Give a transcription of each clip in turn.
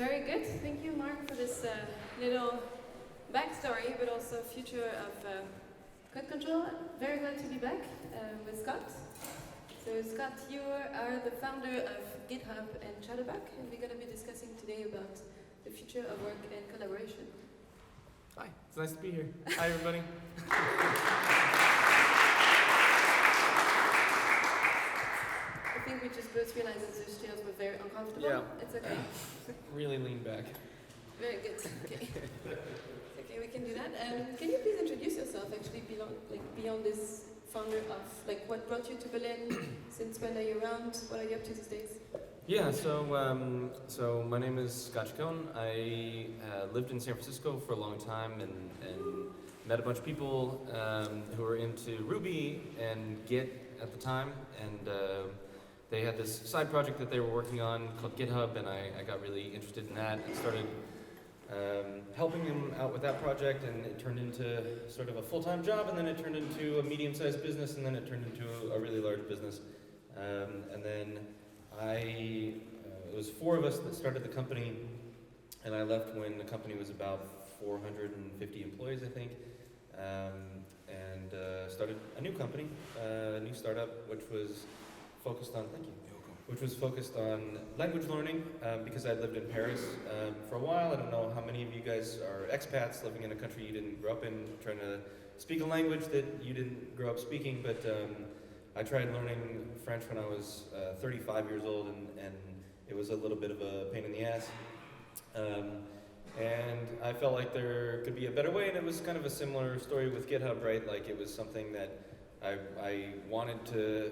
Very good. Thank you, Mark, for this little backstory, but also future of CodeControl. Very glad to be back with Scott. So Scott, you are the founder of GitHub and Chatterbug, and we're going to be discussing today about the future of work and collaboration. Hi, it's nice to be here. Hi, everybody. I think we just both realized that those chairs were very uncomfortable. Yeah. It's okay. Really lean back. Very good. Okay. Okay, we can do that. Can you please introduce yourself, actually, beyond this founder of, what brought you to Berlin? Since when are you around? What are you up to these days? Yeah, so my name is Scott Chacon. I lived in San Francisco for a long time and met a bunch of people who were into Ruby and Git at the time, and they had this side project that they were working on called GitHub, and I got really interested in that and started helping them out with that project, and it turned into sort of a full-time job, and then it turned into a medium-sized business, and then it turned into a really large business. And then it was 4 of us that started the company, and I left when the company was about 450 employees, I think, and started a new company, a new startup, which was focused on, which was focused on language learning, because I'd lived in Paris for a while. I don't know how many of you guys are expats living in a country you didn't grow up in, trying to speak a language that you didn't grow up speaking, but I tried learning French when I was 35 years old, and it was a little bit of a pain in the ass. And I felt like there could be a better way, and it was kind of a similar story with GitHub, right? Like, it was something that I wanted to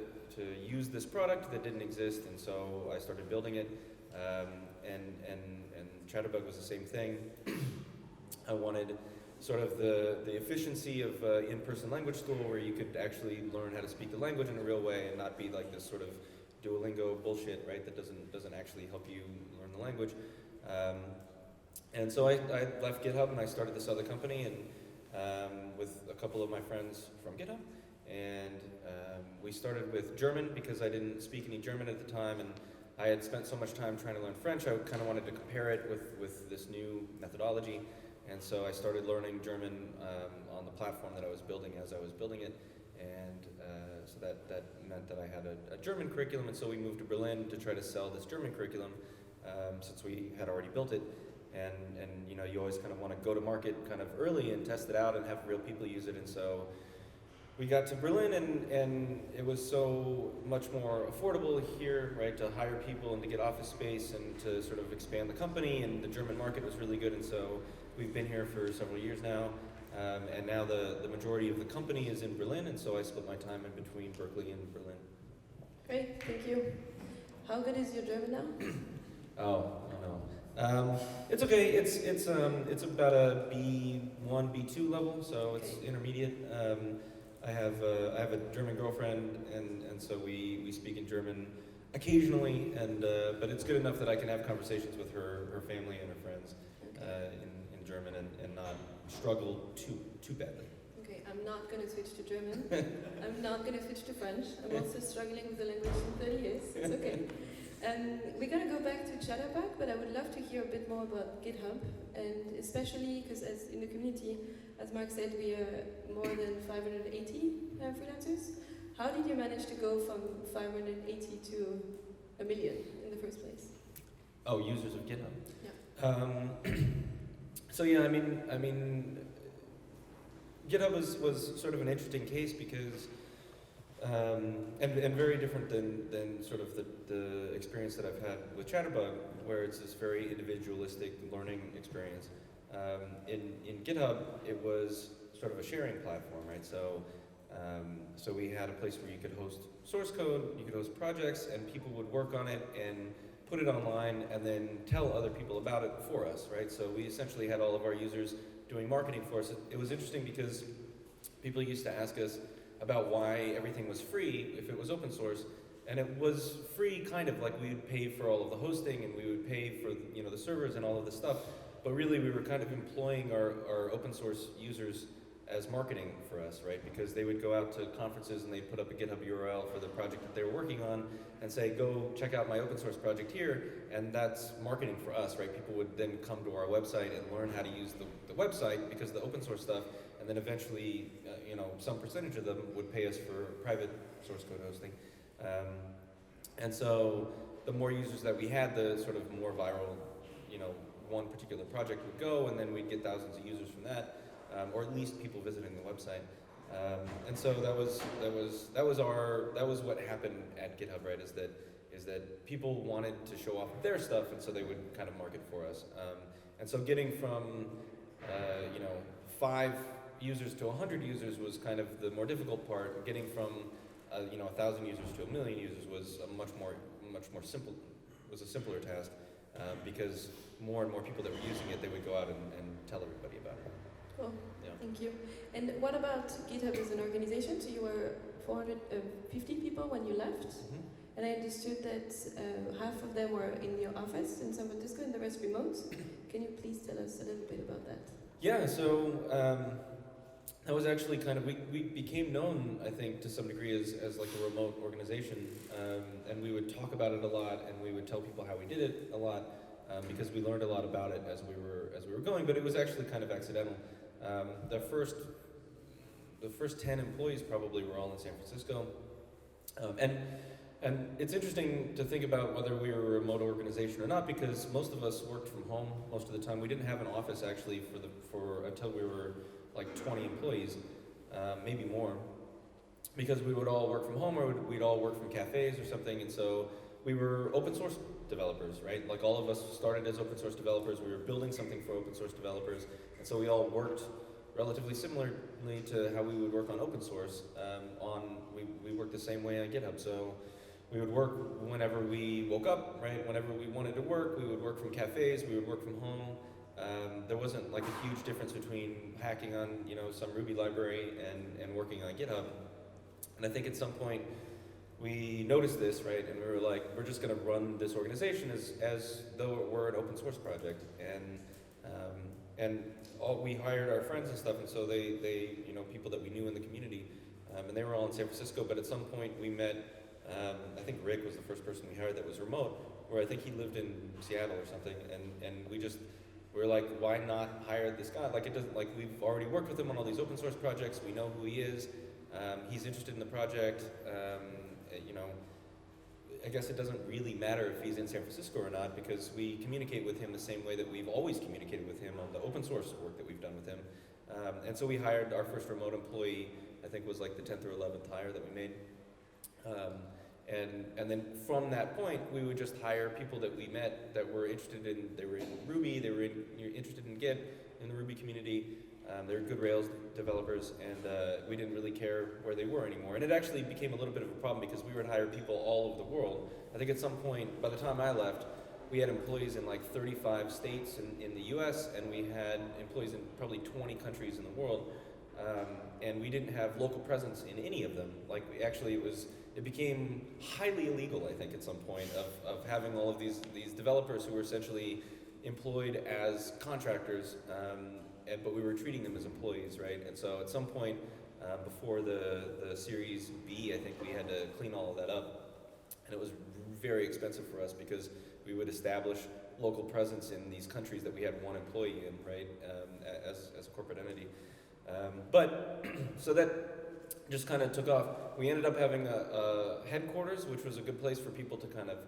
use this product that didn't exist, and so I started building it. And Chatterbug was the same thing. I wanted sort of the efficiency of in-person language school, where you could actually learn how to speak the language in a real way and not be like this sort of Duolingo bullshit, right? That doesn't actually help you learn the language. And so I left GitHub and I started this other company, and with a couple of my friends from GitHub, and we started with German because I didn't speak any German at the time, and I had spent so much time trying to learn French. I kind of wanted to compare it with this new methodology. And so I started learning German on the platform that I was building as I was building it, and so that meant that I had a German curriculum, and so we moved to Berlin to try to sell this German curriculum since we had already built it, and you know, you always kind of want to go to market kind of early and test it out and have real people use it, and so we got to Berlin, and it was so much more affordable here, right, to hire people and to get office space and to sort of expand the company, and the German market was really good, and so we've been here for several years now, and now the majority of the company is in Berlin, and so I split my time in between Berkeley and Berlin. Great, thank you. How good is your German now? Oh, I don't know. It's okay. It's about a B1, B2 level, so it's intermediate. I have a German girlfriend, and so we speak in German occasionally, and but it's good enough that I can have conversations with her family and her friends in German and not struggle too badly. Okay, I'm not going to switch to German. I'm not going to switch to French. I'm also struggling with the language in 30 years. It's okay. We're going to go back to Chatterbug, but I would love to hear a bit more about GitHub, and especially because as in the community, as Mark said, we are more than 580 freelancers. How did you manage to go from 580 to 1 million in the first place? Oh, users of GitHub? Yeah. So yeah, I mean, GitHub was sort of an interesting case because, and very different than sort of the experience that I've had with Chatterbug, where it's this very individualistic learning experience. In GitHub, it was sort of a sharing platform, right? So we had a place where you could host source code, you could host projects, and people would work on it and put it online and then tell other people about it for us, right? So we essentially had all of our users doing marketing for us. It was interesting because people used to ask us about why everything was free if it was open source, and it was free kind of like we would pay for all of the hosting and we would pay for, you know, the servers and all of this stuff, but really we were kind of employing our open source users as marketing for us, right? Because they would go out to conferences and they'd put up a GitHub URL for the project that they were working on and say, go check out my open source project here, and that's marketing for us, right? People would then come to our website and learn how to use the website because of the open source stuff, and then eventually, some percentage of them would pay us for private source code hosting. And so the more users that we had, the sort of more viral, one particular project would go, and then we'd get thousands of users from that. Or at least people visiting the website, and so that was what happened at GitHub, right? Is that people wanted to show off their stuff, and so they would kind of market for us. And so getting from 5 users to 100 users was kind of the more difficult part. Getting from 1,000 users to 1 million users was a much more simple, was a simpler task, because more and more people that were using it, they would go out and tell everybody about it. Cool. Yeah. Thank you. And what about GitHub as an organization? So you were 450 people when you left, and I understood that half of them were in your office in San Francisco and the rest remote. Can you please tell us a little bit about that? Yeah, so that was actually kind of, we became known, I think, to some degree as like a remote organization, and we would talk about it a lot, and we would tell people how we did it a lot, because we learned a lot about it as we were going, but it was actually kind of accidental. The first 10 employees probably were all in San Francisco, and it's interesting to think about whether we were a remote organization or not, because most of us worked from home most of the time. We didn't have an office actually until we were like 20 employees, maybe more, because we would all work from home, or we'd all work from cafes or something, and so we were open source developers, right? Like all of us started as open source developers. We were building something for open source developers, and so we all worked relatively similarly to how we would work on open source. We worked the same way on GitHub. So we would work whenever we woke up, right? Whenever we wanted to work, we would work from cafes. We would work from home. There wasn't like a huge difference between hacking on some Ruby library and working on GitHub. And I think at some point we noticed this, right? And we were like, we're just going to run this organization as though it were an open source project. And we hired our friends and stuff, and so they people that we knew in the community, and they were all in San Francisco. But at some point we met. I think Rick was the first person we hired that was remote, where I think he lived in Seattle or something, and we were like, why not hire this guy? Like, it doesn't, like, we've already worked with him on all these open source projects. We know who he is. He's interested in the project. I guess it doesn't really matter if he's in San Francisco or not, because we communicate with him the same way that we've always communicated with him on the open source work that we've done with him. And so we hired our first remote employee, I think was like the 10th or 11th hire that we made. And then from that point, we would just hire people that we met that were interested in, they were in Ruby, they were interested in Git, in the Ruby community. They were good Rails developers, and we didn't really care where they were anymore. And it actually became a little bit of a problem because we would hire people all over the world. I think at some point, by the time I left, we had employees in like 35 states in the US, and we had employees in probably 20 countries in the world. And we didn't have local presence in any of them. Like, it became highly illegal, I think, at some point, of having all of these developers who were essentially employed as contractors, but we were treating them as employees, right? And so at some point, before the Series B, I think we had to clean all of that up. And it was very expensive for us because we would establish local presence in these countries that we had one employee in, right, as a corporate entity. But so that just kind of took off. We ended up having a headquarters, which was a good place for people to kind of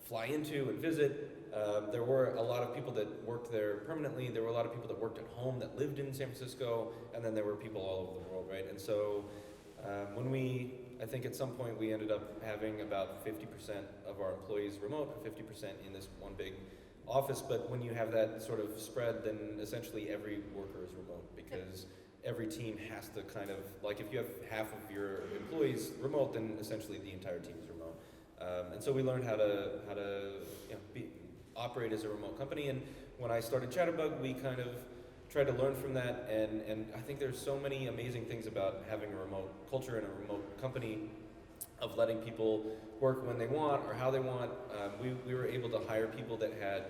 fly into and visit. There were a lot of people that worked there permanently. There were a lot of people that worked at home that lived in San Francisco, and then there were people all over the world, right? And so I think at some point we ended up having about 50% of our employees remote, 50% in this one big office. But when you have that sort of spread, then essentially every worker is remote, because every team has to kind of, like, if you have half of your employees remote, then essentially the entire team is remote. And so we learned how to operate as a remote company. And when I started Chatterbug, we kind of tried to learn from that. And I think there's so many amazing things about having a remote culture and a remote company, of letting people work when they want or how they want. We were able to hire people that had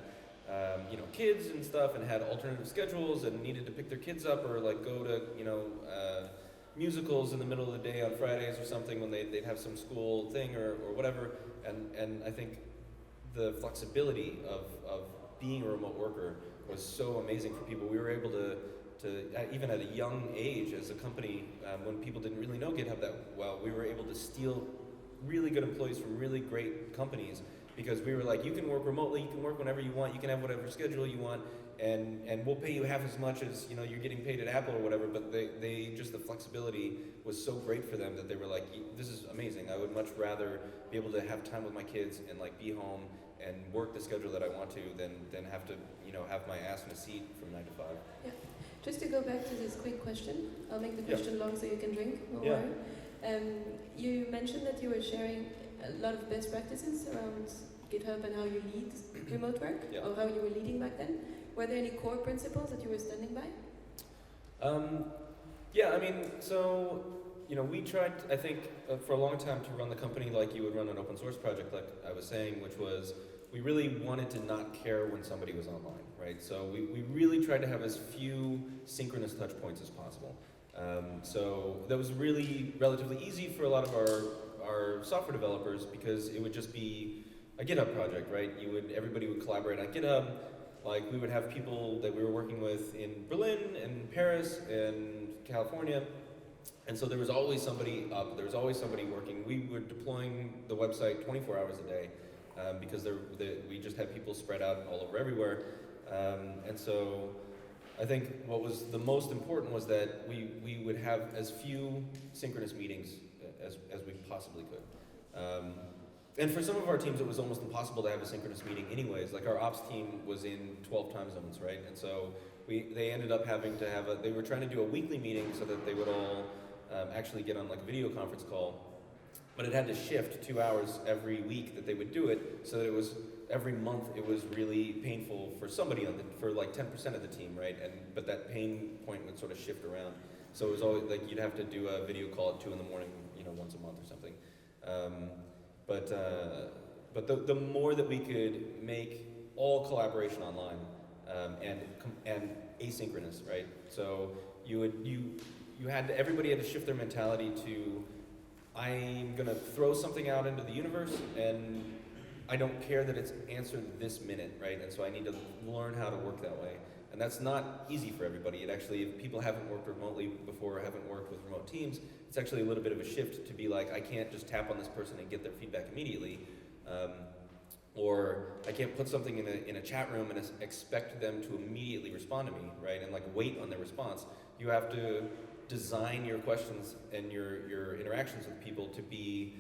kids and stuff, and had alternative schedules and needed to pick their kids up or like go to musicals in the middle of the day on Fridays or something when they'd have some school thing or whatever. And I think the flexibility of being a remote worker was so amazing for people. We were able to even at a young age as a company, when people didn't really know GitHub that well, we were able to steal really good employees from really great companies because we were like, you can work remotely, you can work whenever you want, you can have whatever schedule you want, and we'll pay you half as much as you're getting paid at Apple or whatever. But they just, the flexibility was so great for them that they were like, this is amazing. I would much rather be able to have time with my kids and like be home and work the schedule that I want to than have to have my ass in a seat from 9 to 5. Yeah. Just to go back to this quick question, I'll make the question long so you can drink. Yeah. You mentioned that you were sharing a lot of best practices around GitHub and how you lead remote work, or how you were leading back then. Were there any core principles that you were standing by? We tried, I think, for a long time to run the company like you would run an open source project, like I was saying, which was we really wanted to not care when somebody was online, right? So we really tried to have as few synchronous touch points as possible. So that was really relatively easy for a lot of our software developers because it would just be a GitHub project, right? Everybody would collaborate on GitHub. Like we would have people that we were working with in Berlin and Paris and California. And so there was always somebody up, there was always somebody working. We were deploying the website 24 hours a day because we just had people spread out all over everywhere. And so I think what was the most important was that we would have as few synchronous meetings as we possibly could. And for some of our teams, it was almost impossible to have a synchronous meeting anyways. Like our ops team was in 12 time zones, right? And so they ended up having to they were trying to do a weekly meeting so that they would all actually get on like a video conference call. But it had to shift 2 hours every week that they would do it, so that it was every month it was really painful for somebody for like 10% of the team, right? But that pain point would sort of shift around. So it was always like you'd have to do a video call at 2 in the morning, once a month or something. But the more that we could make all collaboration online and asynchronous, right? So everybody had to shift their mentality to, I'm gonna throw something out into the universe and I don't care that it's answered this minute, right? And so I need to learn how to work that way. And that's not easy for everybody. If people haven't worked remotely before or haven't worked with remote teams, it's actually a little bit of a shift to be like, I can't just tap on this person and get their feedback immediately. Or I can't put something in a chat room and expect them to immediately respond to me, right? And like wait on their response. You have to design your questions and your interactions with people to be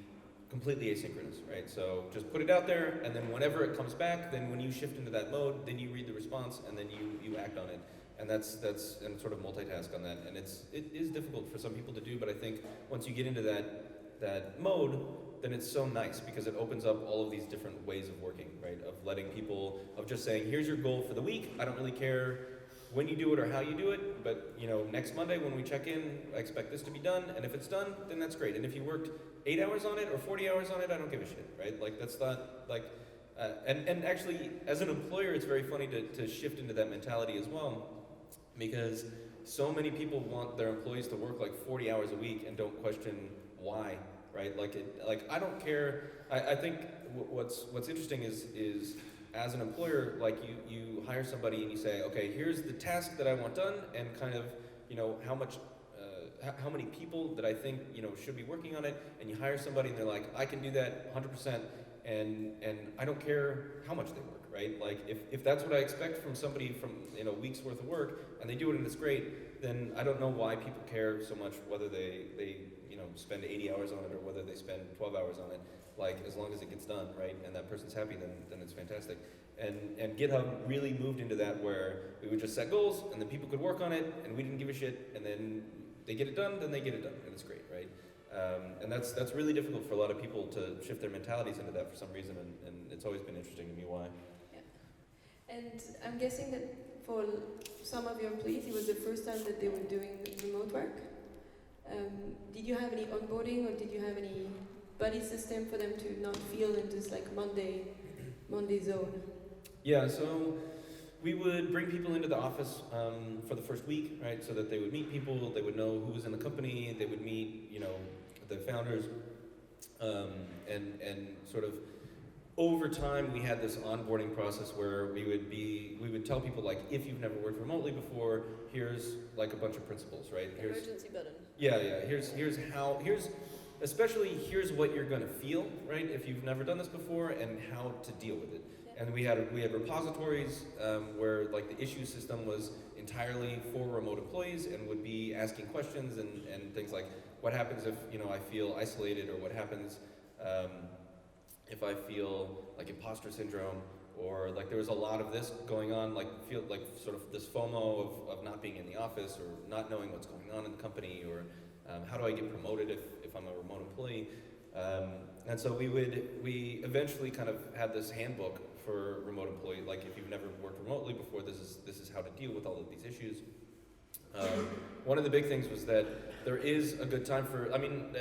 completely asynchronous, right? So just put it out there, and then whenever it comes back, then when you shift into that mode, then you read the response, and then you act on it. And that's and sort of multitask on that. And it is difficult for some people to do, but I think once you get into that mode, then it's so nice because it opens up all of these different ways of working, right? Of letting people, of just saying, here's your goal for the week. I don't really care when you do it or how you do it, but next Monday when we check in, I expect this to be done, and if it's done, then that's great. And if you worked 8 hours on it or 40 hours on it, I don't give a shit, right? Like that's not like, and actually as an employer, it's very funny to shift into that mentality as well, because so many people want their employees to work like 40 hours a week and don't question why, right? Like I don't care. I think what's interesting is as an employer, like you hire somebody and you say, okay, here's the task that I want done, and kind of how many people that I think should be working on it, and you hire somebody and they're like, I can do that 100%, and I don't care how much they work, right? Like if that's what I expect from somebody from weeks worth of work, and they do it and it's great, then I don't know why people care so much whether they spend 80 hours on it or whether they spend 12 hours on it. Like as long as it gets done, right, and that person's happy, then it's fantastic. And GitHub really moved into that where we would just set goals and then people could work on it and we didn't give a shit, and then they get it done, then they get it done, and it's great, right? And that's really difficult for a lot of people to shift their mentalities into that for some reason, and it's always been interesting to me why. Yeah. And I'm guessing that for some of your employees, it was the first time that they were doing remote work. Did you have any onboarding, or did you have any buddy system for them to not feel in this like Monday zone? Yeah, so we would bring people into the office for the first week, right? So that they would meet people, they would know who was in the company, they would meet, the founders, and sort of over time we had this onboarding process where we would tell people like, if you've never worked remotely before, here's like a bunch of principles, right? Emergency button. Yeah. Here's what you're gonna feel, right? If you've never done this before, and how to deal with it. Yeah. And we had repositories where like the issue system was entirely for remote employees and would be asking questions and things like, what happens if I feel isolated, or what happens if I feel like imposter syndrome, or like there was a lot of this going on, like feel like sort of this FOMO of not being in the office, or not knowing what's going on in the company, or how do I get promoted if I'm a remote employee. And so we eventually kind of had this handbook for remote employee, like if you've never worked remotely before, this is how to deal with all of these issues. One of the big things was that there is a good time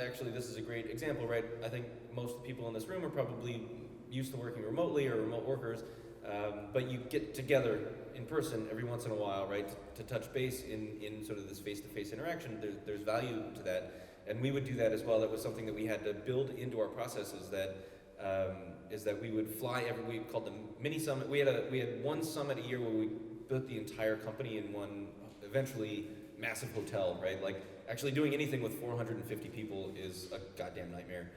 actually this is a great example, right? I think most people in this room are probably used to working remotely or remote workers, but you get together in person every once in a while, right? To touch base in sort of this face-to-face interaction. There's value to that. And we would do that as well. That was something that we had to build into our processes, is that we would fly we called them mini summit. We had one summit a year where we built the entire company in one eventually massive hotel, right? Like actually doing anything with 450 people is a goddamn nightmare,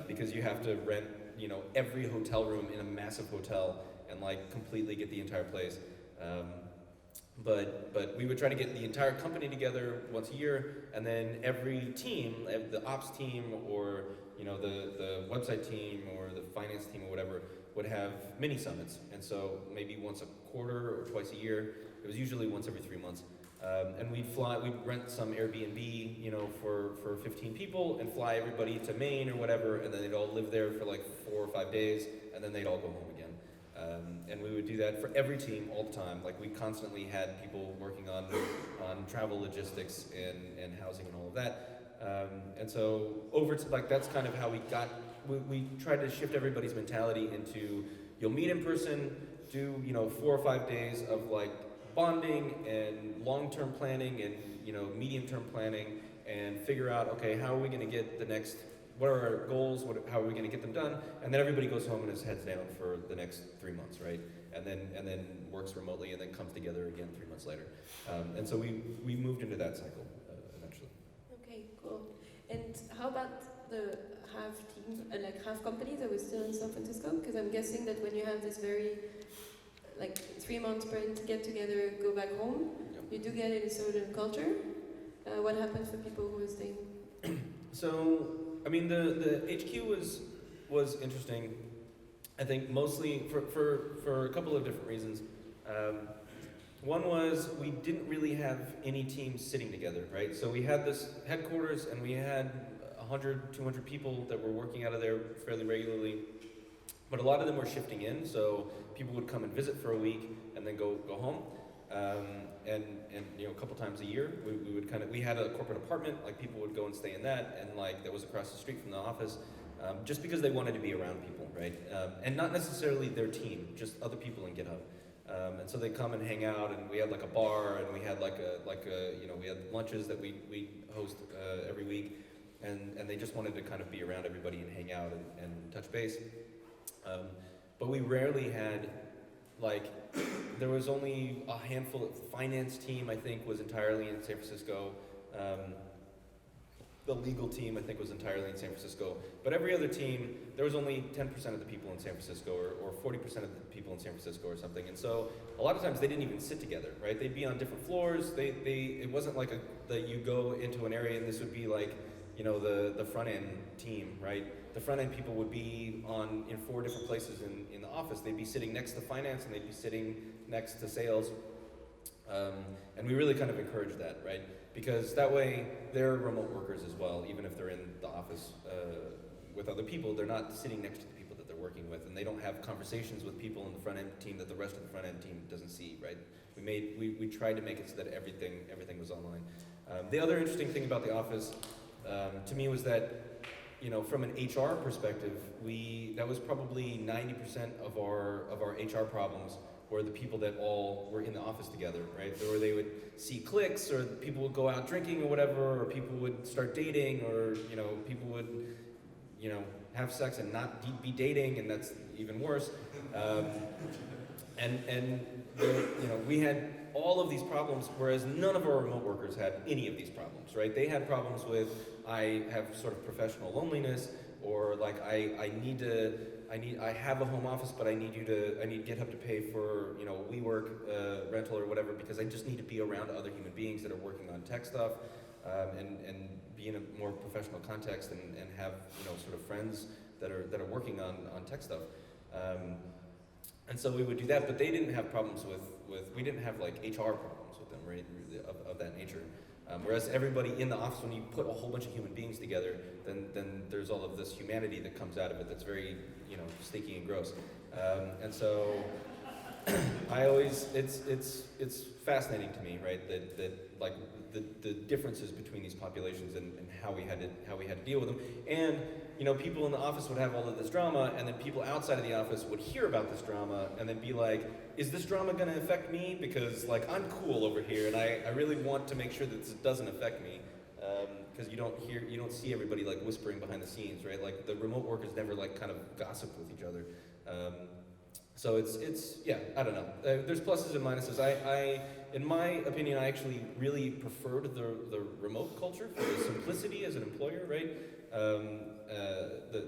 because you have to rent, every hotel room in a massive hotel and like completely get the entire place. But we would try to get the entire company together once a year, and then every team, the ops team, or the website team, or the finance team, or whatever, would have mini summits. And so maybe once a quarter or twice a year. It was usually once every 3 months. And we'd rent some Airbnb, for 15 people, and fly everybody to Maine or whatever, and then they'd all live there for like 4 or 5 days, and then they'd all go home again. And we would do that for every team all the time. Like we constantly had people working on travel logistics and housing and all of that. And so that's kind of how we tried to shift everybody's mentality into, you'll meet in person, do 4 or 5 days of like bonding and long-term planning and medium-term planning, and figure out, okay, how are we going to get what are our goals, how are we going to get them done, and then everybody goes home and is heads down for the next 3 months, right? And then works remotely, and then comes together again 3 months later. And so we moved into that cycle eventually. Okay, cool. And how about the half companies that were still in San Francisco? Because I'm guessing that when you have this very 3 month sprint, get together, go back home, Yep. you do get a certain culture. What happens for people who are staying? So, the HQ was interesting. I think mostly for a couple of different reasons. One was we didn't really have any teams sitting together, right? So we had this headquarters, and we had 100, 200 people that were working out of there fairly regularly. But a lot of them were shifting in, so people would come and visit for a week and then go home. And a couple times a year, we had a corporate apartment, like people would go and stay in that, and like that was across the street from the office, just because they wanted to be around people, right? And not necessarily their team, just other people in GitHub. And so they come and hang out, and we had like a bar, and we had we had lunches that we host every week, and they just wanted to kind of be around everybody and hang out and touch base. But we rarely had, there was only a handful of finance team, I think, was entirely in San Francisco. The legal team, I think, was entirely in San Francisco. But every other team, there was only 10% of the people in San Francisco, or 40% of the people in San Francisco or something. And so a lot of times they didn't even sit together, right? They'd be on different floors. It wasn't like that you go into an area and this would be like, the front end team, right? The front end people would be in 4 different places in the office. They'd be sitting next to finance, and they'd be sitting next to sales. And we really kind of encourage that, right? Because that way they're remote workers as well, even if they're in the office with other people, they're not sitting next to the people that they're working with, and they don't have conversations with people in the front end team that the rest of the front end team doesn't see, right? We tried to make it so that everything was online. The other interesting thing about the office to me was that, from an HR perspective, that was probably 90% of our HR problems or the people that all were in the office together, right? Or they would see cliques, or people would go out drinking or whatever, or people would start dating, or people would have sex and not be dating, and that's even worse. We had all of these problems, whereas none of our remote workers had any of these problems, right? They had problems with, I have sort of professional loneliness, or like I have a home office, but I need GitHub to pay for WeWork rental or whatever, because I just need to be around other human beings that are working on tech stuff, and be in a more professional context, and have sort of friends that are working on tech stuff. And so we would do that, but they didn't have problems with we didn't have like HR problems with them, right, of that nature. Whereas everybody in the office, when you put a whole bunch of human beings together, then there's all of this humanity that comes out of it that's very, sticky and gross. And so I always, it's fascinating to me, right, that like the differences between these populations, and how we had to deal with them. And people in the office would have all of this drama, and then people outside of the office would hear about this drama and then be like, is this drama going to affect me? Because like I'm cool over here, and I really want to make sure that this doesn't affect me. Because you don't see everybody like whispering behind the scenes, right? Like the remote workers never like kind of gossip with each other. So it's I don't know. There's pluses and minuses. I in my opinion, I actually really preferred the remote culture for the simplicity as an employer, right?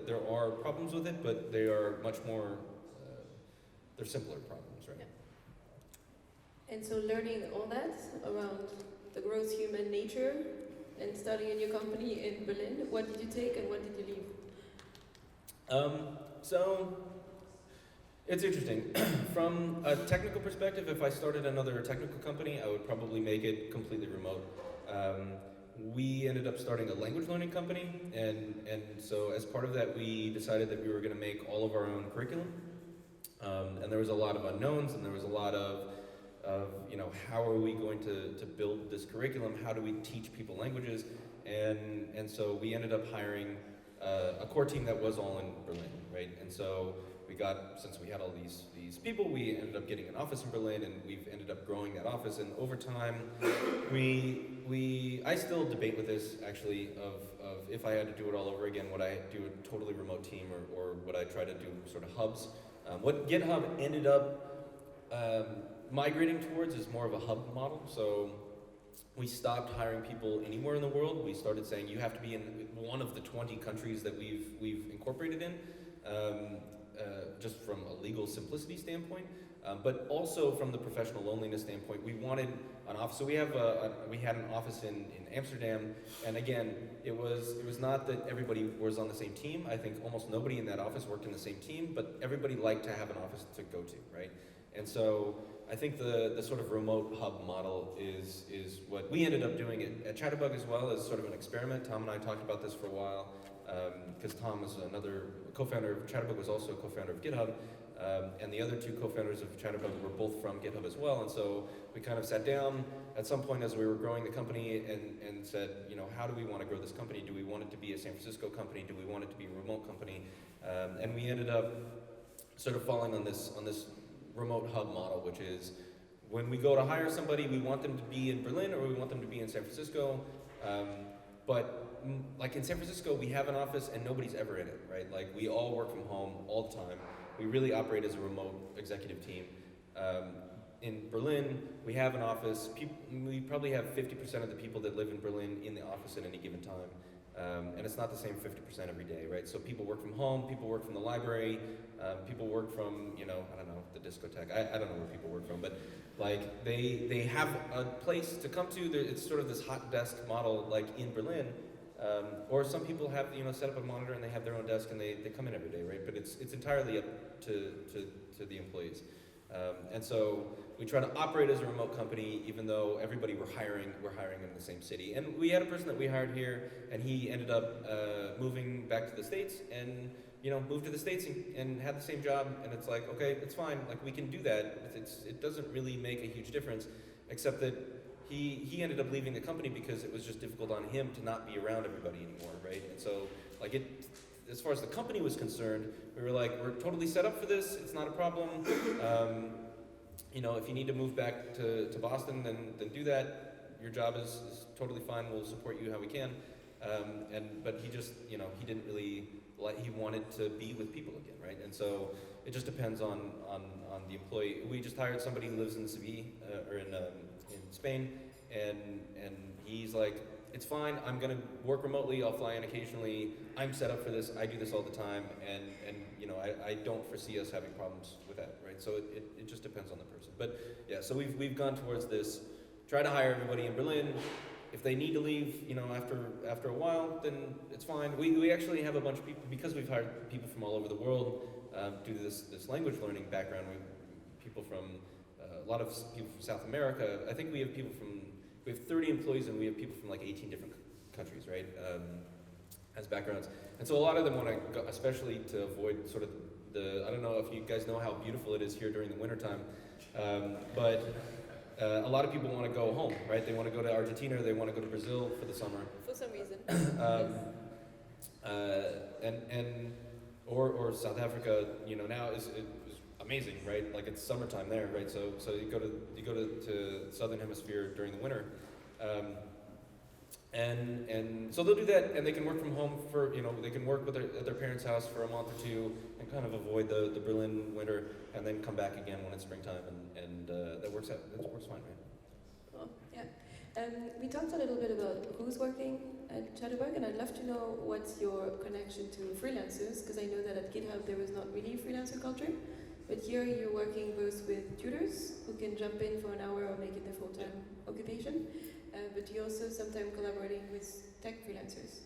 There are problems with it, but they are much more, they're simpler problems, right? Yeah. And so learning all that around the gross human nature and starting a new company in Berlin, what did you take and what did you leave? So it's interesting. From a technical perspective, if I started another technical company, I would probably make it completely remote. We ended up starting a language learning company, and so as part of that, we decided that we were going to make all of our own curriculum. And there was a lot of unknowns, and there was a lot of how are we going to build this curriculum? How do we teach people languages? And so we ended up hiring a core team that was all in Berlin, right? And so since we had all these people, we ended up getting an office in Berlin, and we've ended up growing that office. And over time, I still debate with this, actually, of if I had to do it all over again, would I do a totally remote team, or would I try to do sort of hubs? What GitHub ended up migrating towards is more of a hub model. So we stopped hiring people anywhere in the world. We started saying you have to be in one of the 20 countries that we've incorporated in. Just from a legal simplicity standpoint, but also from the professional loneliness standpoint. We wanted an office. So we had an office in Amsterdam, and again, it was not that everybody was on the same team. I think almost nobody in that office worked in the same team, but everybody liked to have an office to go to, right? And so I think the sort of remote hub model is what we ended up doing at Chatterbug as well, as sort of an experiment. Tom and I talked about this for a while, because Tom was another co-founder of Chatterbug, was also a co-founder of GitHub, and the other two co-founders of Chatterbug were both from GitHub as well. And so we kind of sat down at some point as we were growing the company and said, how do we want to grow this company? Do we want it to be a San Francisco company? Do we want it to be a remote company? And we ended up sort of falling on this remote hub model, which is when we go to hire somebody, we want them to be in Berlin or we want them to be in San Francisco. But like in San Francisco, we have an office and nobody's ever in it, right? Like we all work from home all the time. We really operate as a remote executive team. In Berlin, we have an office. We probably have 50% of the people that live in Berlin in the office at any given time. And it's not the same 50% every day, right? So people work from home, people work from the library, people work from, I don't know, the discotheque. I don't know where people work from, but like they have a place to come to. It's sort of this hot desk model, like in Berlin. Or some people have, set up a monitor and they have their own desk and they come in every day, right? But it's entirely up to the employees. And so we try to operate as a remote company, even though everybody we're hiring in the same city. And we had a person that we hired here, and he ended up moving back to the States, and moved to the States and had the same job. And it's like, okay, it's fine. Like we can do that. It doesn't really make a huge difference, except that he ended up leaving the company because it was just difficult on him to not be around everybody anymore, right? And so, like as far as the company was concerned, we were like, we're totally set up for this. It's not a problem. if you need to move back to Boston, then do that. Your job is totally fine. We'll support you how we can. But he just, he didn't really he wanted to be with people again, right? And so it just depends on the employee. We just hired somebody who lives in Seville or in Spain, and he's like, it's fine. I'm gonna work remotely. I'll fly in occasionally. I'm set up for this. I do this all the time, and I don't foresee us having problems with that, right? So it just depends on the person. But yeah, so we've gone towards this. Try to hire everybody in Berlin. If they need to leave, after a while, then it's fine. We actually have a bunch of people, because we've hired people from all over the world due to this language learning background. People from a lot of people from South America. I think we have 30 employees, and we have people from like 18 different countries, right? As backgrounds. And so a lot of them want to go, especially to avoid sort of I don't know if you guys know how beautiful it is here during the wintertime, but a lot of people want to go home, right? They want to go to Argentina, they want to go to Brazil for the summer. For some reason. Or South Africa, now is amazing, right? Like it's summertime there, right? So you go to Southern Hemisphere during the winter. And so they'll do that, and they can work from home for, they can work at their parents' house for a month or two and kind of avoid the Berlin winter, and then come back again when it's springtime, and that works fine, right? Oh, yeah. We talked a little bit about who's working at Chatterbug, and I'd love to know what's your connection to freelancers, because I know that at GitHub there is not really a freelancer culture, but here you're working both with tutors who can jump in for an hour or make it their full-time occupation. But you're also sometimes collaborating with tech freelancers.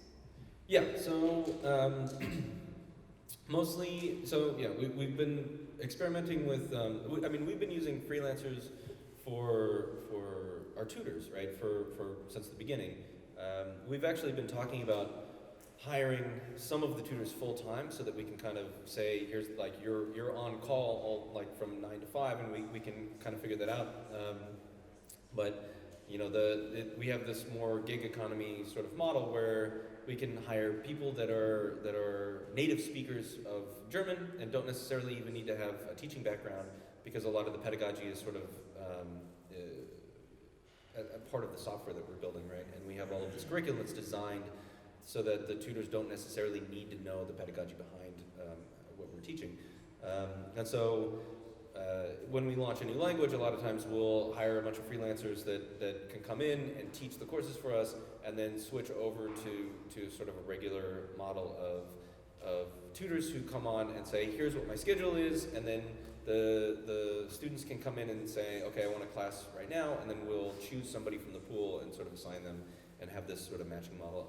Yeah, so mostly, we've been experimenting with, we've been using freelancers for our tutors, right, since the beginning. We've actually been talking about hiring some of the tutors full-time so that we can kind of say, here's like, you're on call all like from 9 to 5, and we can kind of figure that out. We have this more gig economy sort of model where we can hire people that are native speakers of German and don't necessarily even need to have a teaching background, because a lot of the pedagogy is sort of a part of the software that we're building, right? And we have all of this curriculum that's designed so that the tutors don't necessarily need to know the pedagogy behind what we're teaching. And so when we launch a new language, a lot of times we'll hire a bunch of freelancers that can come in and teach the courses for us, and then switch over to sort of a regular model of tutors who come on and say, here's what my schedule is, and then the students can come in and say, okay, I want a class right now, and then we'll choose somebody from the pool and sort of assign them and have this sort of matching model.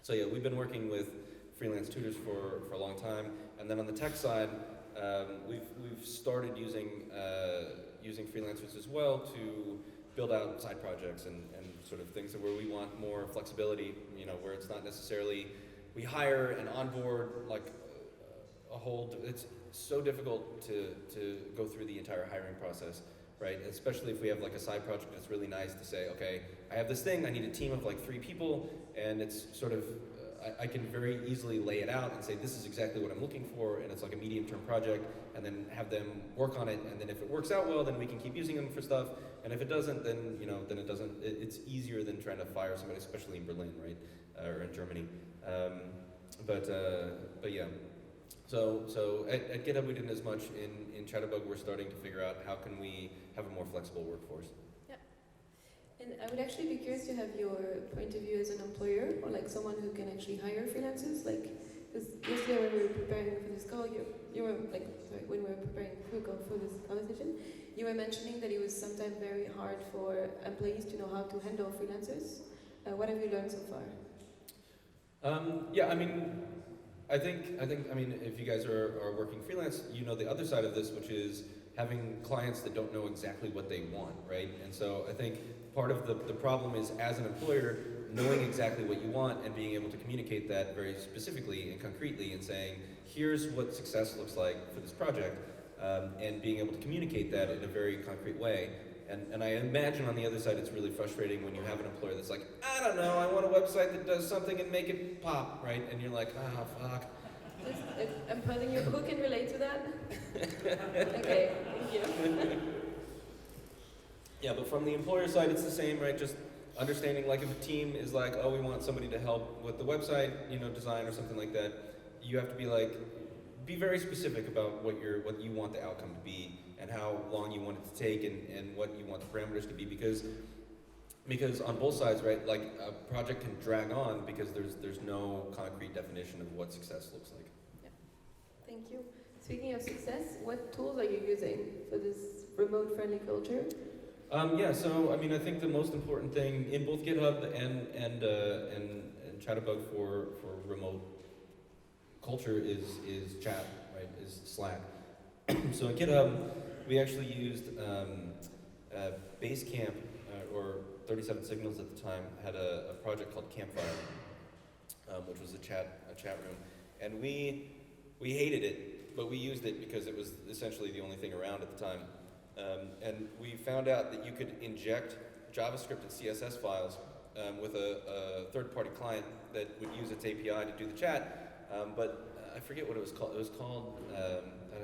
So yeah, we've been working with freelance tutors for a long time, and then on the tech side, we've started using freelancers as well to build out side projects and sort of things where we want more flexibility, where it's not necessarily we hire and onboard like a whole. It's so difficult to go through the entire hiring process, right? Especially if we have like a side project. It's really nice to say, okay, I have this thing. I need a team of like 3 people, and it's sort of. I can very easily lay it out and say, this is exactly what I'm looking for, and it's like a medium-term project, and then have them work on it, and then if it works out well, then we can keep using them for stuff, and if it doesn't, then then it doesn't. It's easier than trying to fire somebody, especially in Berlin, right, or in Germany. But yeah. So at GitHub we didn't as much. In Chatterbug we're starting to figure out how can we have a more flexible workforce. And I would actually be curious to have your point of view as an employer, or like someone who can actually hire freelancers. Like, because yesterday when we were preparing for this call, you were like, sorry, when we were preparing for this conversation, you were mentioning that it was sometimes very hard for employees to know how to handle freelancers. What have you learned so far? I think if you guys are working freelance, you know the other side of this, which is having clients that don't know exactly what they want, right? And so I think part of the problem is, as an employer, knowing exactly what you want and being able to communicate that very specifically and concretely, and saying, here's what success looks like for this project, and being able to communicate that in a very concrete way. And I imagine on the other side it's really frustrating when you have an employer that's like, I don't know, I want a website that does something and make it pop, right? And you're like, fuck. Just, I'm putting you. Who can relate to that? Okay, thank you. Yeah, but from the employer side, it's the same, right? Just understanding, like, if a team is like, oh, we want somebody to help with the website, design or something like that, you have to be very specific about what you want the outcome to be and how long you want it to take and what you want the parameters to be, because on both sides, right, like a project can drag on because there's no concrete definition of what success looks like. Yeah. Thank you. Speaking of success, what tools are you using for this remote-friendly culture? So I think the most important thing in both GitHub and Chatterbug for remote culture is chat, right? Is Slack. So in GitHub, we actually used Basecamp or 37 Signals at the time had a project called Campfire, which was a chat room, and we hated it, but we used it because it was essentially the only thing around at the time. And we found out that you could inject JavaScript and CSS files with a third-party client that would use its API to do the chat, but I forget what it was called. It was called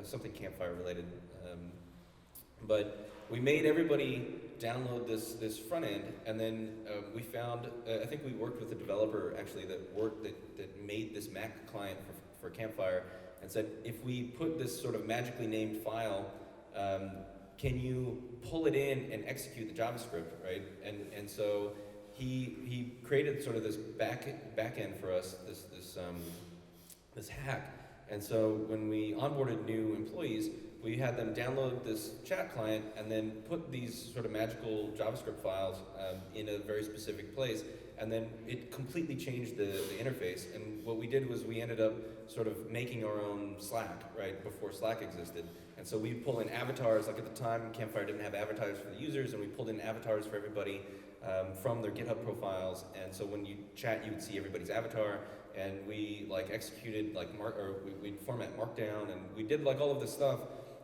something Campfire related. But we made everybody download this front end, and then we found, I think we worked with a developer actually that made this Mac client for Campfire, and said, if we put this sort of magically named file, can you pull it in and execute the JavaScript, right? And so he created sort of this back end for us, this hack. And so when we onboarded new employees, we had them download this chat client and then put these sort of magical JavaScript files in a very specific place, and then it completely changed the interface. And what we did was we ended up sort of making our own Slack, right, before Slack existed. And so we pull in avatars, like at the time Campfire didn't have avatars for the users, and we pulled in avatars for everybody from their GitHub profiles. And so when you chat, you would see everybody's avatar, and we executed we'd format Markdown, and we did all of this stuff,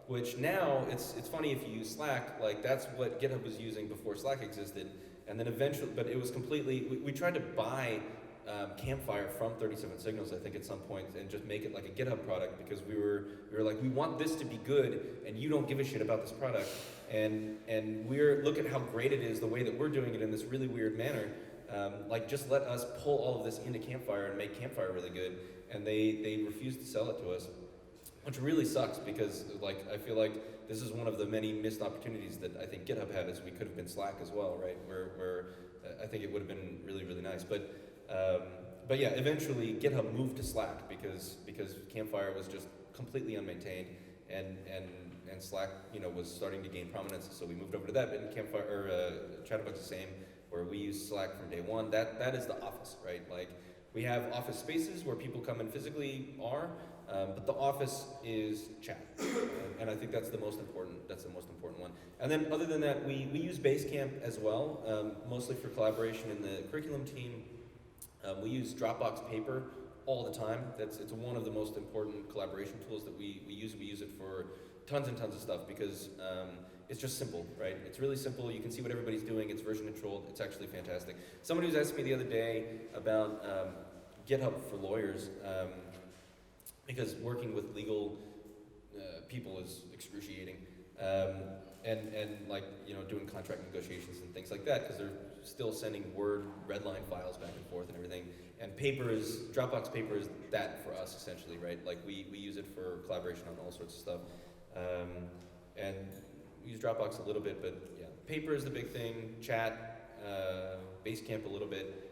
which now it's funny if you use Slack, that's what GitHub was using before Slack existed. And then eventually, but it was completely, we tried to buy Campfire from 37 Signals, I think, at some point, and just make it like a GitHub product, because we were like, we want this to be good, and you don't give a shit about this product, and look at how great it is, the way that we're doing it in this really weird manner. Just let us pull all of this into Campfire and make Campfire really good. And they refused to sell it to us, which really sucks, because I feel like this is one of the many missed opportunities that I think GitHub had, is we could have been Slack as well, right? Where I think it would have been really, really nice. But yeah, eventually GitHub moved to Slack because Campfire was just completely unmaintained, and Slack was starting to gain prominence, so we moved over to that. And Chatterbug's the same, where we use Slack from day one. That is the office, right? We have office spaces where people come and physically are, but the office is chat, and I think that's the most important one. And then other than that, we use Basecamp as well, mostly for collaboration in the curriculum team. We use Dropbox Paper all the time. It's one of the most important collaboration tools that we use. We use it for tons and tons of stuff, because it's just simple, right? It's really simple. You can see what everybody's doing. It's version controlled. It's actually fantastic. Somebody was asking me the other day about GitHub for lawyers, because working with legal people is excruciating, and doing contract negotiations and things like that, because they're still sending Word redline files back and forth and everything. And Dropbox Paper is that for us, essentially, right? We use it for collaboration on all sorts of stuff. And we use Dropbox a little bit, but yeah, Paper is the big thing, chat, Basecamp a little bit,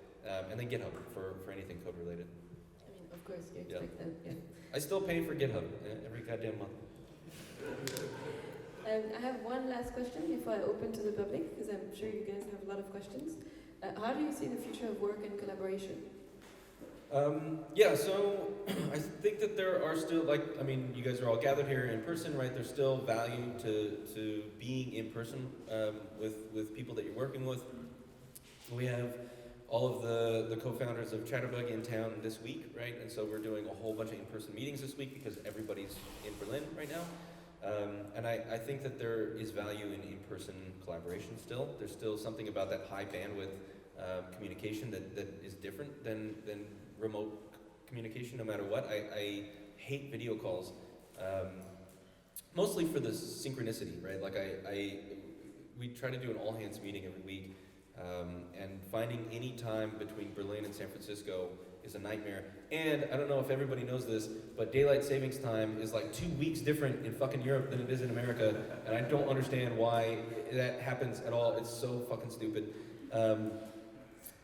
and then GitHub for anything code related. I mean, of course, you expect that, yeah. I still pay for GitHub every goddamn month. I have one last question before I open to the public, because I'm sure you guys have a lot of questions. How do you see the future of work and collaboration? So I think that there are still, you guys are all gathered here in person, right? There's still value to being in person with people that you're working with. We have all of the co-founders of Chatterbug in town this week, right? And so we're doing a whole bunch of in-person meetings this week because everybody's in Berlin right now. And I think that there is value in in-person collaboration still. There's still something about that high bandwidth communication that is different than remote communication, no matter what. I hate video calls, mostly for the synchronicity, right? Like we try to do an all-hands meeting every week, and finding any time between Berlin and San Francisco is a nightmare. And I don't know if everybody knows this, but daylight savings time is like 2 weeks different in fucking Europe than it is in America, and I don't understand why that happens at all. It's so fucking stupid.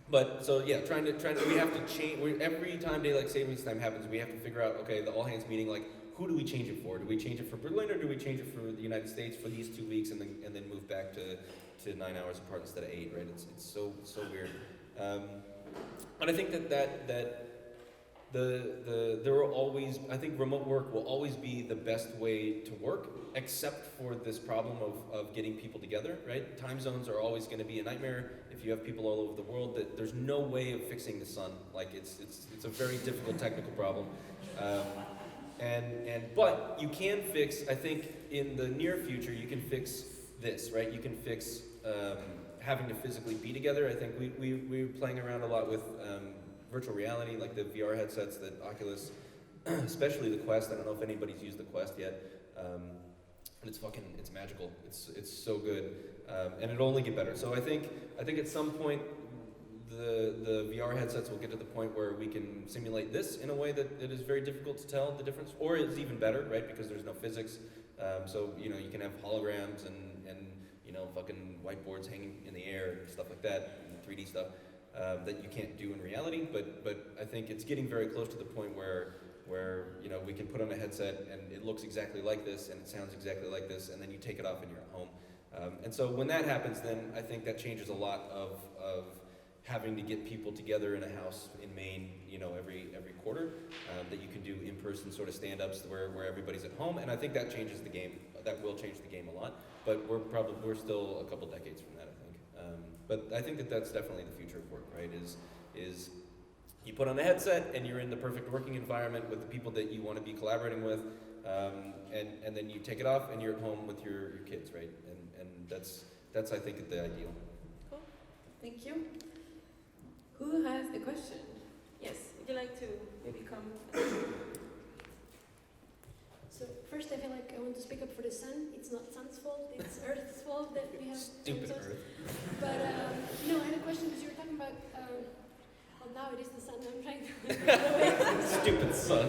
But so yeah, trying to we have to change. Every time daylight savings time happens, we have to figure out, okay, the all hands meeting, like, who do we change it for? Do we change it for Berlin, or do we change it for the United States for these 2 weeks, and then move back to 9 hours apart instead of 8, right? It's so weird. And I think that there will always, I think remote work will always be the best way to work, except for this problem of getting people together, right? Time zones are always going to be a nightmare. If you have people all over the world, that there's no way of fixing the sun. Like it's a very difficult technical problem. But you can fix, I think in the near future, you can fix this, right? You can fix having to physically be together. I think we're playing around a lot with virtual reality, like the VR headsets that Oculus, especially the Quest. I don't know if anybody's used the Quest yet, but it's magical. It's so good, and it'll only get better. So I think at some point the VR headsets will get to the point where we can simulate this in a way that it is very difficult to tell the difference, or it's even better, right? Because there's no physics. So you can have holograms and fucking whiteboards hanging in the air and stuff like that, and 3D stuff. That you can't do in reality, but I think it's getting very close to the point where we can put on a headset and it looks exactly like this and it sounds exactly like this, and then you take it off and you're at home. And so when that happens, then I think that changes a lot of having to get people together in a house in Maine, every quarter, that you can do in-person sort of stand-ups where everybody's at home, and I think that changes the game. That will change the game a lot, but we're still a couple decades from that, I think. But I think that's definitely the future of work, right? Is you put on a headset and you're in the perfect working environment with the people that you want to be collaborating with, and then you take it off and you're at home with your kids, right? And that's I think the ideal. Cool, thank you. Who has a question? Yes, would you like to maybe come? So first, I feel like I want to speak up for the sun. It's not sun's fault; it's Earth's fault that we have. Stupid Earth. But no, I had a question because you were talking about. Well, now it is the sun. I'm trying to. Stupid sun.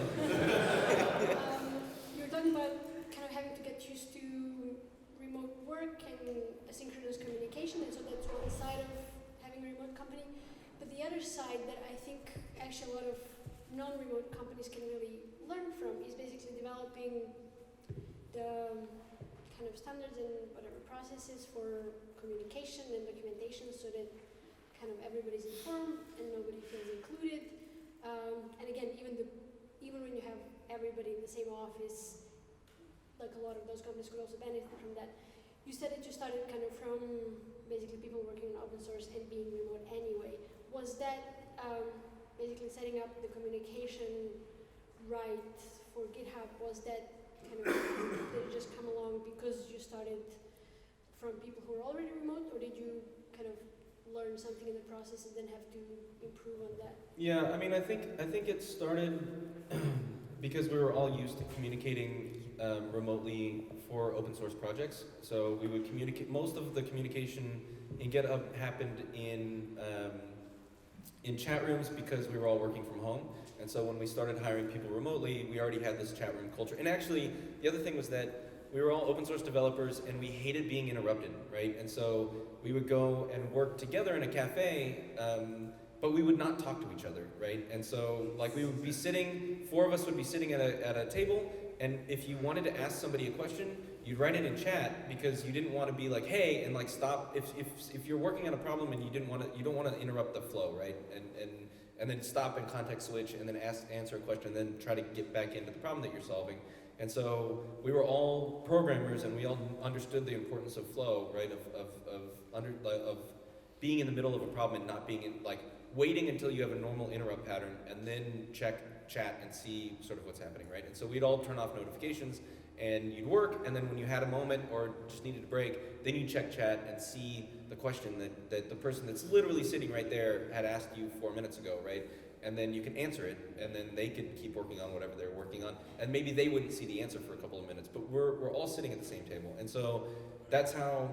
You were talking about kind of having to get used to remote work and asynchronous communication, and so that's one side of having a remote company. But the other side that I think actually a lot of non-remote companies can really learn from is basically developing the kind of standards and whatever processes for communication and documentation so that kind of everybody's informed and nobody feels included. And again, even when you have everybody in the same office, like a lot of those companies could also benefit from that. You said that you started kind of from basically people working on open source and being remote anyway. Was that basically setting up the communication right for GitHub? Was that kind of, did it just come along because you started from people who were already remote, or did you kind of learn something in the process and then have to improve on that? Yeah, I mean, I think it started because we were all used to communicating remotely for open source projects. So we would communicate. Most of the communication in GitHub happened in chat rooms because we were all working from home. And so when we started hiring people remotely, we already had this chat room culture. And actually, the other thing was that we were all open source developers and we hated being interrupted, right? And so we would go and work together in a cafe, but we would not talk to each other, right? And so like we would be sitting, 4 of us would be sitting at a table, and if you wanted to ask somebody a question, you'd write it in chat because you didn't want to be like, hey, and like stop. If you're working on a problem and you don't want to interrupt the flow, right? And then stop and context switch and then answer a question and then try to get back into the problem that you're solving. And so we were all programmers and we all understood the importance of flow, right? Of being in the middle of a problem and not being in, like waiting until you have a normal interrupt pattern and then check chat and see sort of what's happening, right? And so we'd all turn off notifications and you'd work, and then when you had a moment or just needed a break, then you'd check chat and see the question that the person that's literally sitting right there had asked you 4 minutes ago, right? and then you can answer it, and then they could keep working on whatever they're working on, and maybe they wouldn't see the answer for a couple of minutes, but we're all sitting at the same table. And so that's how,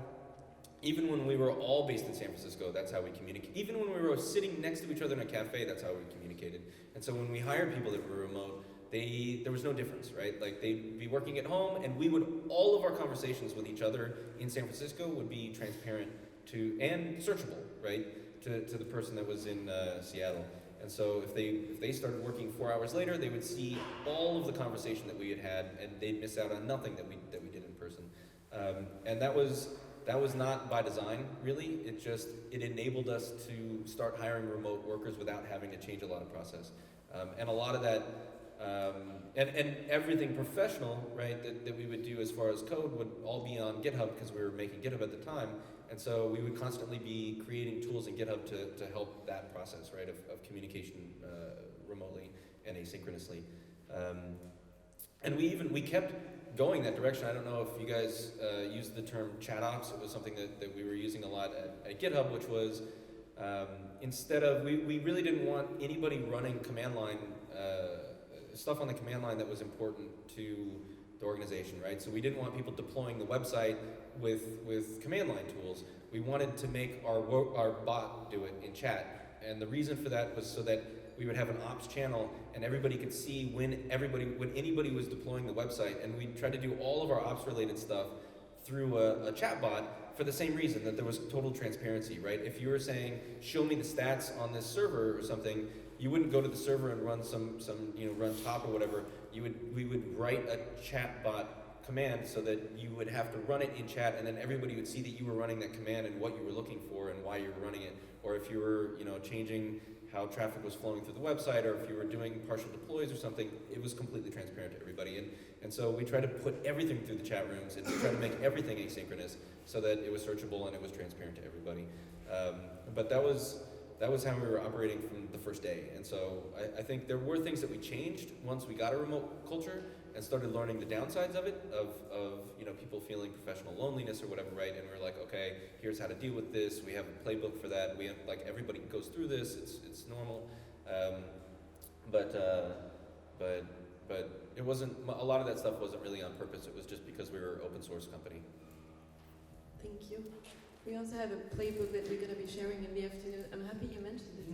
even when we were all based in San Francisco, that's how we communicate. Even when we were sitting next to each other in a cafe, that's how we communicated. And so when we hired people that were remote, there was no difference, right? Like, they'd be working at home, and all of our conversations with each other in San Francisco would be transparent and searchable, right? To the person that was in Seattle. And so if they started working 4 hours later, they would see all of the conversation that we had, and they'd miss out on nothing that we did in person. And that was not by design, really. It enabled us to start hiring remote workers without having to change a lot of process. And a lot of that, and everything professional, right, that we would do as far as code would all be on GitHub, because we were making GitHub at the time. And so we would constantly be creating tools in GitHub to help that process, right, of communication remotely and asynchronously. And we kept going that direction. I don't know if you guys used the term chat ops. It was something that we were using a lot at GitHub, which was instead of, we really didn't want anybody running command line, stuff on the command line that was important to the organization, right? So we didn't want people deploying the website with command line tools. We wanted to make our bot do it in chat. And the reason for that was so that we would have an ops channel, and everybody could see when anybody was deploying the website, and we tried to do all of our ops related stuff through a chat bot for the same reason, that there was total transparency, right? If you were saying, show me the stats on this server or something, you wouldn't go to the server and run some run top or whatever. We would write a chat bot command so that you would have to run it in chat, and then everybody would see that you were running that command and what you were looking for and why you were running it. Or if you were changing how traffic was flowing through the website, or if you were doing partial deploys or something, it was completely transparent to everybody. And so we tried to put everything through the chat rooms, and we tried to make everything asynchronous so that it was searchable and it was transparent to everybody. But that was how we were operating from the first day. And so I think there were things that we changed once we got a remote culture and started learning the downsides of it, of people feeling professional loneliness or whatever, right? And we're like, okay, here's how to deal with this. We have a playbook for that. We have, everybody goes through this. It's normal. But it wasn't, a lot of that stuff wasn't really on purpose. It was just because we were an open source company. Thank you. We also have a playbook that we're going to be sharing in the afternoon. I'm happy you mentioned it.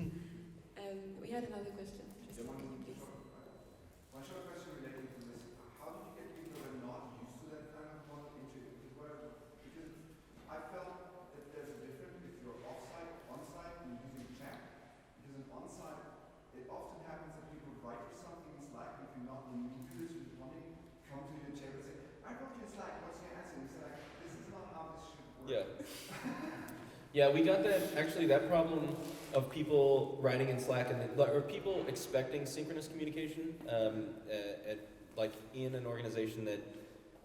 We had another question. Just can you please? One short question relating to this. How did you get people who are not used to that kind of work into it? Because I felt that there's a difference if you're offsite, on-site, and using chat. Because in on-site, it often happens that people write you something in Slack, if you're not in users responding, come to your table and say, I wrote you in Slack, what's your answer? And you say, like, this is not how this should work. Yeah. Yeah, we got that problem of people writing in Slack or people expecting synchronous communication in an organization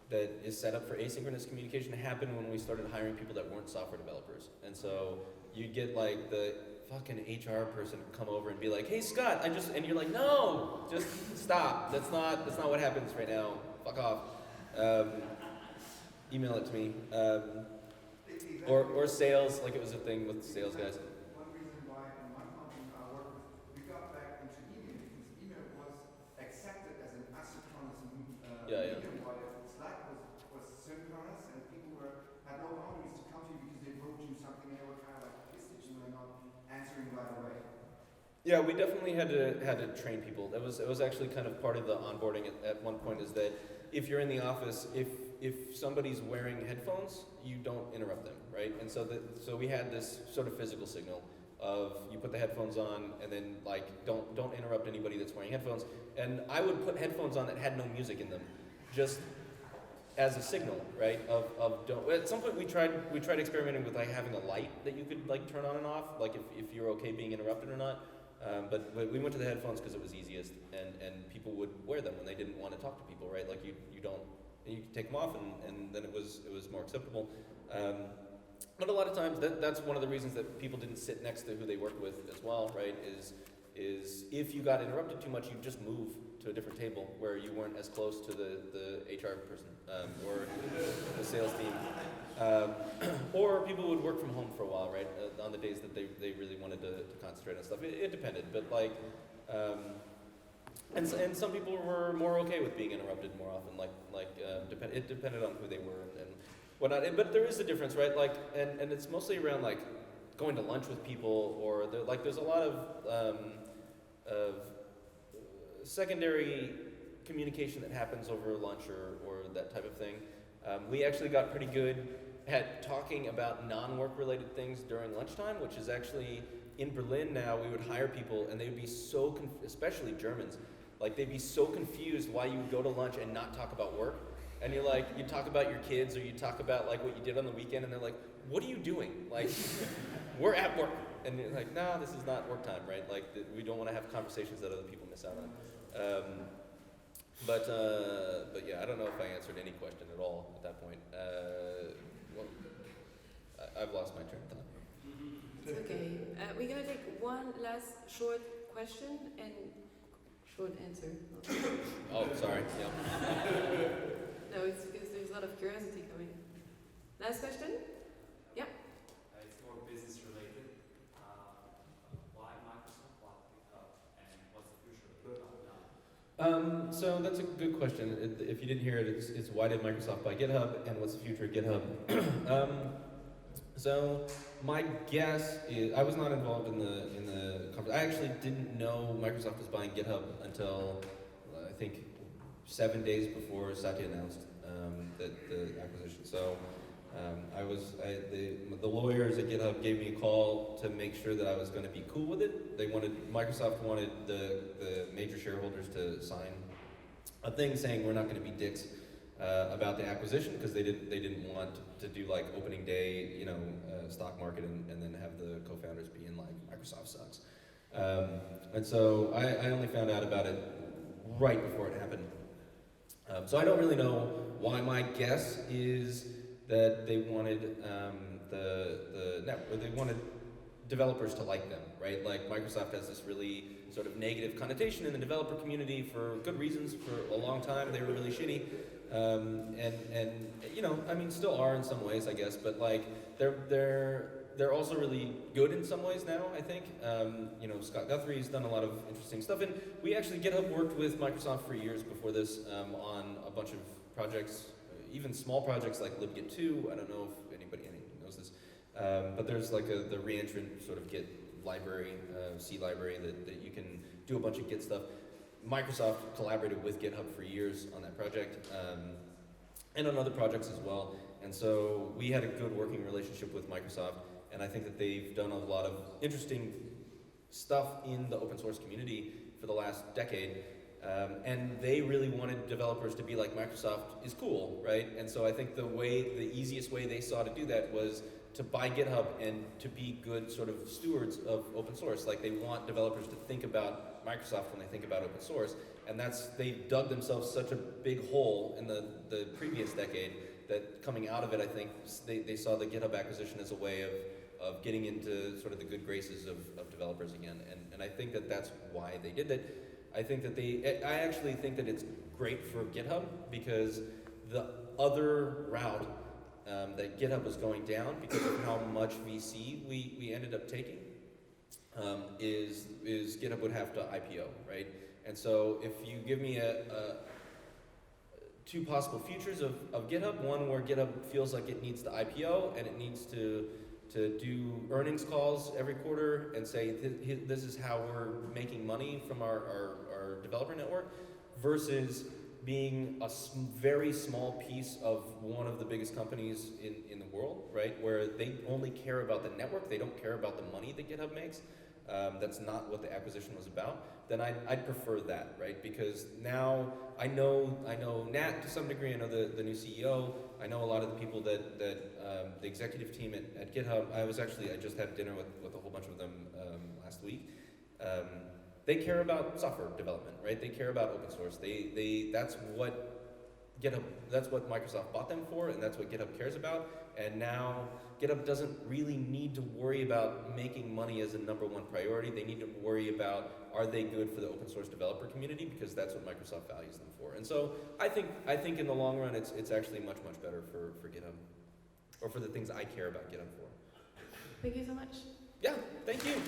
that is set up for asynchronous communication happened when we started hiring people that weren't software developers. And so you'd get the fucking HR person come over and be like, hey Scott, and you're like, no, just stop. That's not what happens right now. Fuck off. Email it to me. Or sales, it was a thing with sales guys. One reason why in my company I work with, we got back into email because email was accepted as an asynchronous medium, while Slack was synchronous, and people had no boundaries to come to you because they wrote you something and they were kind of pissed at you and not answering right away. Yeah, we definitely had to train people. It was actually kind of part of the onboarding at one point, is that if you're in the office, if somebody's wearing headphones, you don't interrupt them, right? And so we had this sort of physical signal of you put the headphones on and then don't interrupt anybody that's wearing headphones. And I would put headphones on that had no music in them, just as a signal, right? Of don't. At some point we tried experimenting with having a light that you could turn on and off, if you're okay being interrupted or not. But we went to the headphones because it was easiest, and people would wear them when they didn't want to talk to people, right? You could take them off, and then it was more acceptable. But a lot of times that's one of the reasons that people didn't sit next to who they worked with as well, right? Is if you got interrupted too much, you just move to a different table where you weren't as close to the HR person or the sales team. Or people would work from home for a while, right? On the days that they really wanted to concentrate on stuff. It depended, but And some people were more okay with being interrupted more often. It depended on who they were and whatnot. But there is a difference, right? And it's mostly around like going to lunch with people, or there's a lot of secondary communication that happens over lunch or that type of thing. We actually got pretty good at talking about non-work related things during lunchtime, which is actually in Berlin now. We would hire people and they would be so, especially Germans, like they'd be so confused why you would go to lunch and not talk about work. And you're like, you talk about your kids or you talk about like what you did on the weekend, and they're like, what are you doing? Like, we're at work. And you're like, no, this is not work time, right? Like, we don't want to have conversations that other people miss out on. But yeah, I don't know if I answered any question at all at that point. Well, I've lost my train of thought. It's okay. We're going to take one last short question and short answer. Oh, sorry. Yeah. No, it's because there's a lot of curiosity coming. Last question? Yeah. It's more business related. Why Microsoft? Why GitHub? And what's the future of GitHub now? So that's a good question. If you didn't hear it, it's why did Microsoft buy GitHub and what's the future of GitHub? So my guess is, I was not involved in the conference. I actually didn't know Microsoft was buying GitHub until I think 7 days before Satya announced the acquisition. So the lawyers at GitHub gave me a call to make sure that I was going to be cool with it. Microsoft wanted the major shareholders to sign a thing saying we're not going to be dicks about the acquisition, because they didn't want to do like opening day, stock market and then have the co-founders be in like Microsoft sucks. And so I only found out about it right before it happened. So I don't really know why. My guess is that they wanted they wanted developers to like them, right? Like Microsoft has this really sort of negative connotation in the developer community for good reasons. For a long time, they were really shitty, and still are in some ways, I guess. But like they're also really good in some ways now, I think. Scott Guthrie's done a lot of interesting stuff, and we actually GitHub worked with Microsoft for years before this on a bunch of projects, even small projects like libgit2. I don't know if anybody knows this, but there's like the reentrant sort of Git library, C library that you can do a bunch of Git stuff. Microsoft collaborated with GitHub for years on that project, and on other projects as well. And so we had a good working relationship with Microsoft, and I think that they've done a lot of interesting stuff in the open source community for the last decade. And they really wanted developers to be like Microsoft is cool, right? And so I think the easiest way they saw to do that was to buy GitHub and to be good sort of stewards of open source. Like they want developers to think about Microsoft when they think about open source. And they dug themselves such a big hole in the previous decade that coming out of it, I think they saw the GitHub acquisition as a way of getting into sort of the good graces of developers again. And I think that that's why they did that. I actually think that it's great for GitHub, because the other route that GitHub was going down, because of how much VC we ended up taking, is GitHub would have to IPO, right? And so if you give me two possible futures of GitHub, one where GitHub feels like it needs to IPO and it needs to do earnings calls every quarter and say this is how we're making money from our developer network, versus being a very small piece of one of the biggest companies in the world, right? Where they only care about the network, they don't care about the money that GitHub makes. That's not what the acquisition was about. Then I'd prefer that, right? Because now I know Nat to some degree. I know the new CEO. I know a lot of the people that the executive team at GitHub. I just had dinner with a whole bunch of them last week. They care about software development, right? They care about open source. That's what Microsoft bought them for, and that's what GitHub cares about. And now GitHub doesn't really need to worry about making money as a number one priority. They need to worry about, are they good for the open source developer community, because that's what Microsoft values them for. And so I think in the long run it's actually much better for GitHub, or for the things I care about GitHub for. Thank you so much. Yeah, thank you.